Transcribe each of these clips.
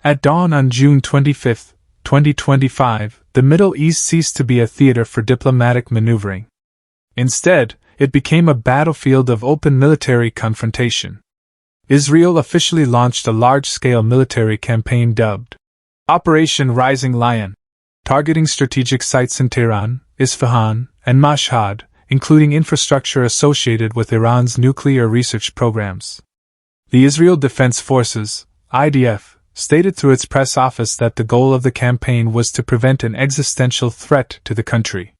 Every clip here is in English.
At dawn on June 25, 2025, the Middle East ceased to be a theater for diplomatic maneuvering. Instead, it became a battlefield of open military confrontation. Israel officially launched a large-scale military campaign dubbed Operation Rising Lion, targeting strategic sites in Tehran, Isfahan, and Mashhad, including infrastructure associated with Iran's nuclear research programs. The Israel Defense Forces, IDF, stated through its press office that the goal of the campaign was to prevent an existential threat to the country.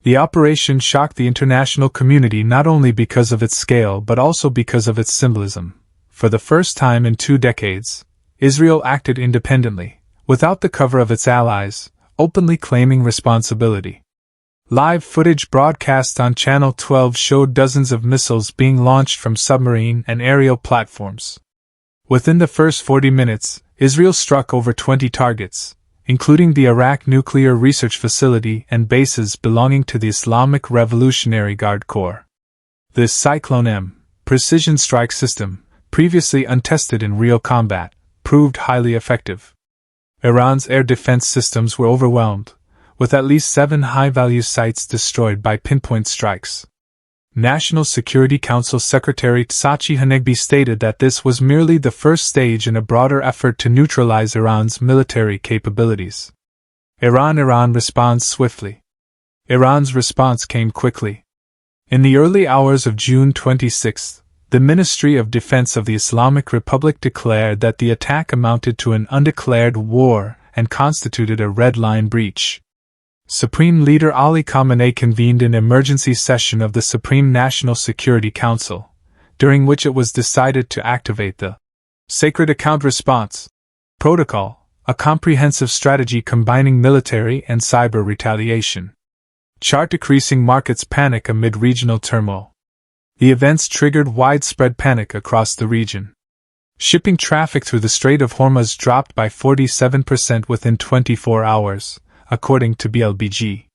The operation shocked the international community not only because of its scale but also because of its symbolism. For the first time in 2 decades, Israel acted independently, without the cover of its allies, openly claiming responsibility. Live footage broadcast on Channel 12 showed dozens of missiles being launched from submarine and aerial platforms. Within the first 40 minutes, Israel struck over 20 targets, including the Iraq Nuclear Research Facility and bases belonging to the Islamic Revolutionary Guard Corps. This Cyclone M precision strike system, previously untested in real combat, proved highly effective. Iran's air defense systems were overwhelmed, with at least 7 high-value sites destroyed by pinpoint strikes. National Security Council Secretary Tsachi Hanegbi stated that this was merely the first stage in a broader effort to neutralize Iran's military capabilities. Iran responds swiftly. Iran's response came quickly. In the early hours of June 26, the Ministry of Defense of the Islamic Republic declared that the attack amounted to an undeclared war and constituted a red line breach. Supreme Leader Ali Khamenei convened an emergency session of the Supreme National Security Council, during which it was decided to activate the Sacred Account Response Protocol, a comprehensive strategy combining military and cyber retaliation. Chart decreasing markets panic amid regional turmoil. The events triggered widespread panic across the region. Shipping traffic through the Strait of Hormuz dropped by 47% within 24 hours, according to BLBG.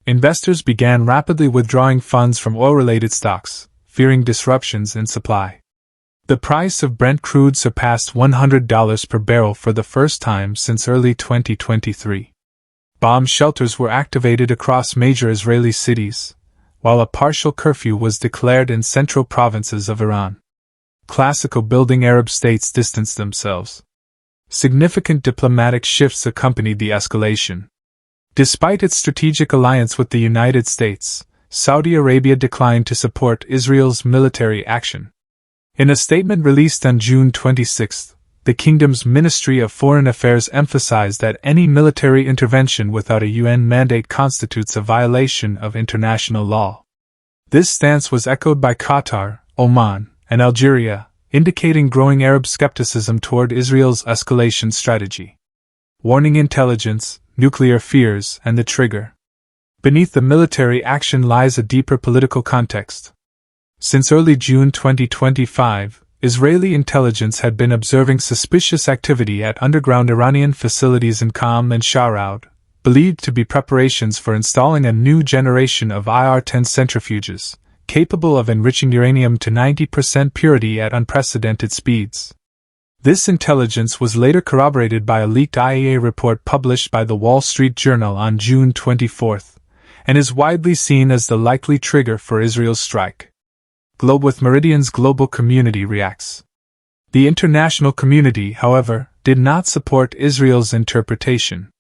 Investors began rapidly withdrawing funds from oil-related stocks, fearing disruptions in supply. The price of Brent crude surpassed $100 per barrel for the first time since early 2023. Bomb shelters were activated across major Israeli cities, while a partial curfew was declared in central provinces of Iran. Classical building Arab states distanced themselves. Significant diplomatic shifts accompanied the escalation. Despite its strategic alliance with the United States, Saudi Arabia declined to support Israel's military action. In a statement released on June 26, the kingdom's Ministry of Foreign Affairs emphasized that any military intervention without a UN mandate constitutes a violation of international law. This stance was echoed by Qatar, Oman, and Algeria, indicating growing Arab skepticism toward Israel's escalation strategy. Warning intelligence, nuclear fears, and the trigger. Beneath the military action lies a deeper political context. Since early June 2025, Israeli intelligence had been observing suspicious activity at underground Iranian facilities in Qom and Sharaud, believed to be preparations for installing a new generation of IR-10 centrifuges, capable of enriching uranium to 90% purity at unprecedented speeds. This intelligence was later corroborated by a leaked IAEA report published by the Wall Street Journal on June 24, and is widely seen as the likely trigger for Israel's strike. Globe with Meridian's global community reacts. The international community, however, did not support Israel's interpretation.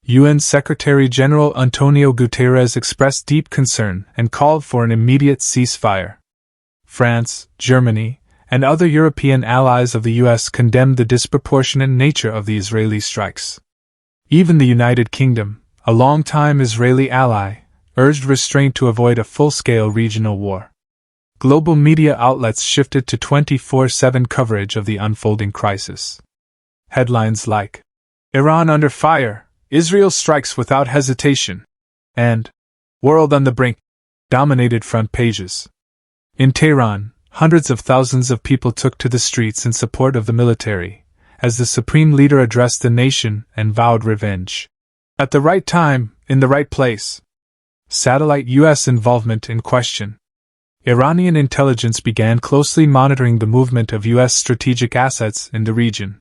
UN Secretary-General Antonio Guterres expressed deep concern and called for an immediate ceasefire. France, Germany, and other European allies of the US condemned the disproportionate nature of the Israeli strikes. Even the United Kingdom, a longtime Israeli ally, urged restraint to avoid a full-scale regional war. Global media outlets shifted to 24/7 coverage of the unfolding crisis. Headlines like, "Iran under fire, Israel strikes without hesitation," and "World on the brink," dominated front pages. In Tehran, hundreds of thousands of people took to the streets in support of the military, as the supreme leader addressed the nation and vowed revenge. At the right time, in the right place. Satellite U.S. involvement in question. Iranian intelligence began closely monitoring the movement of U.S. strategic assets in the region.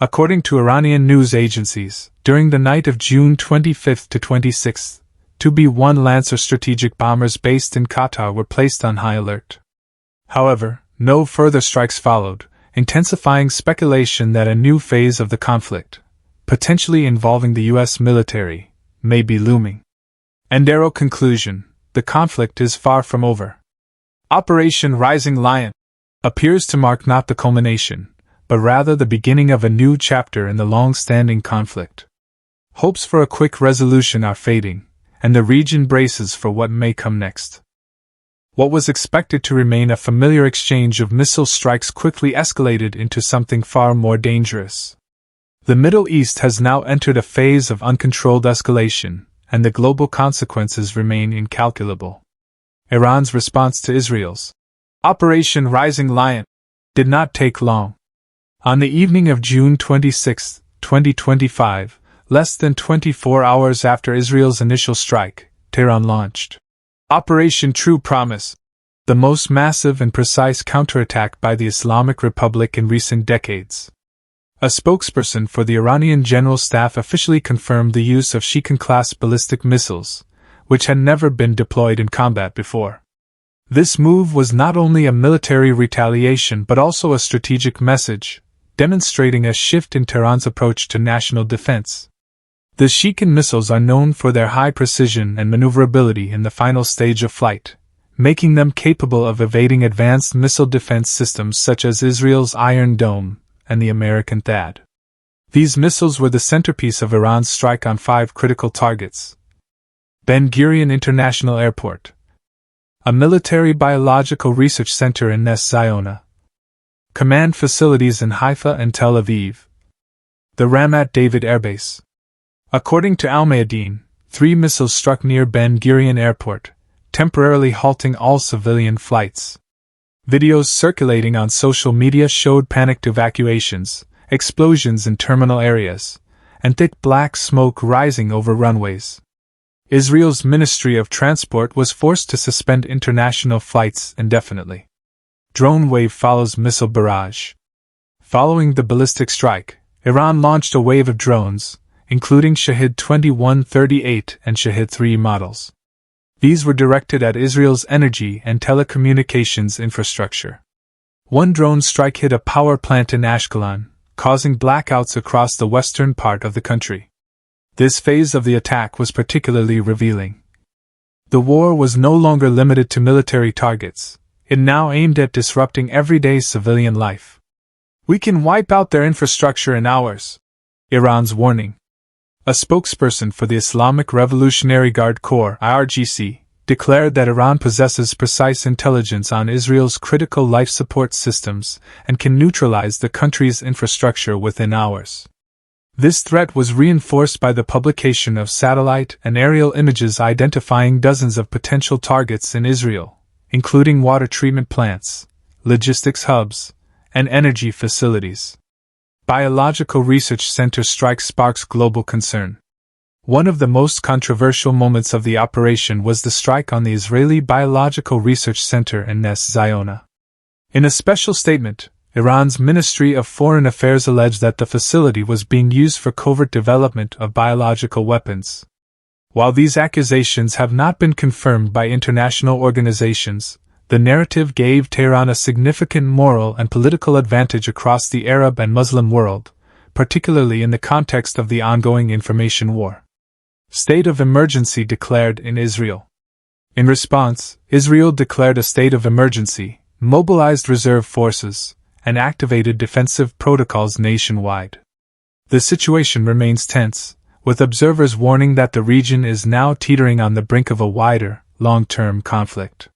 According to Iranian news agencies, during the night of June 25 to 26, two B-1 Lancer strategic bombers based in Qatar were placed on high alert. However, no further strikes followed, intensifying speculation that a new phase of the conflict, potentially involving the U.S. military, may be looming. Endero conclusion: the conflict is far from over. Operation Rising Lion appears to mark not the culmination, but rather the beginning of a new chapter in the long-standing conflict. Hopes for a quick resolution are fading, and the region braces for what may come next. What was expected to remain a familiar exchange of missile strikes quickly escalated into something far more dangerous. The Middle East has now entered a phase of uncontrolled escalation, and the global consequences remain incalculable. Iran's response to Israel's Operation Rising Lion did not take long. On the evening of June 26, 2025, less than 24 hours after Israel's initial strike, Tehran launched Operation True Promise, the most massive and precise counterattack by the Islamic Republic in recent decades. A spokesperson for the Iranian General Staff officially confirmed the use of Sheikhan-class ballistic missiles, which had never been deployed in combat before. This move was not only a military retaliation but also a strategic message, demonstrating a shift in Tehran's approach to national defense. The Sheikhan missiles are known for their high precision and maneuverability in the final stage of flight, making them capable of evading advanced missile defense systems such as Israel's Iron Dome and the American THAAD. These missiles were the centerpiece of Iran's strike on 5 critical targets: Ben Gurion International Airport, a military biological research center in Nes Ziona, command facilities in Haifa and Tel Aviv, the Ramat David Air Base. According to Al Mayadeen, 3 missiles struck near Ben Gurion Airport, temporarily halting all civilian flights. Videos circulating on social media showed panicked evacuations, explosions in terminal areas, and thick black smoke rising over runways. Israel's Ministry of Transport was forced to suspend international flights indefinitely. Drone wave follows missile barrage. Following the ballistic strike, Iran launched a wave of drones, including Shahed 2138 and Shahed 3 models. These were directed at Israel's energy and telecommunications infrastructure. One drone strike hit a power plant in Ashkelon, causing blackouts across the western part of the country. This phase of the attack was particularly revealing. The war was no longer limited to military targets. It now aimed at disrupting everyday civilian life. "We can wipe out their infrastructure in hours," Iran's warning. A spokesperson for the Islamic Revolutionary Guard Corps (IRGC) declared that Iran possesses precise intelligence on Israel's critical life support systems and can neutralize the country's infrastructure within hours. This threat was reinforced by the publication of satellite and aerial images identifying dozens of potential targets in Israel, including water treatment plants, logistics hubs, and energy facilities. Biological Research Center strike sparks global concern. One of the most controversial moments of the operation was the strike on the Israeli Biological Research Center in Nes Ziona. In a special statement, Iran's Ministry of Foreign Affairs alleged that the facility was being used for covert development of biological weapons. While these accusations have not been confirmed by international organizations, the narrative gave Tehran a significant moral and political advantage across the Arab and Muslim world, particularly in the context of the ongoing information war. State of emergency declared in Israel. In response, Israel declared a state of emergency, mobilized reserve forces, and activated defensive protocols nationwide. The situation remains tense, with observers warning that the region is now teetering on the brink of a wider, long-term conflict.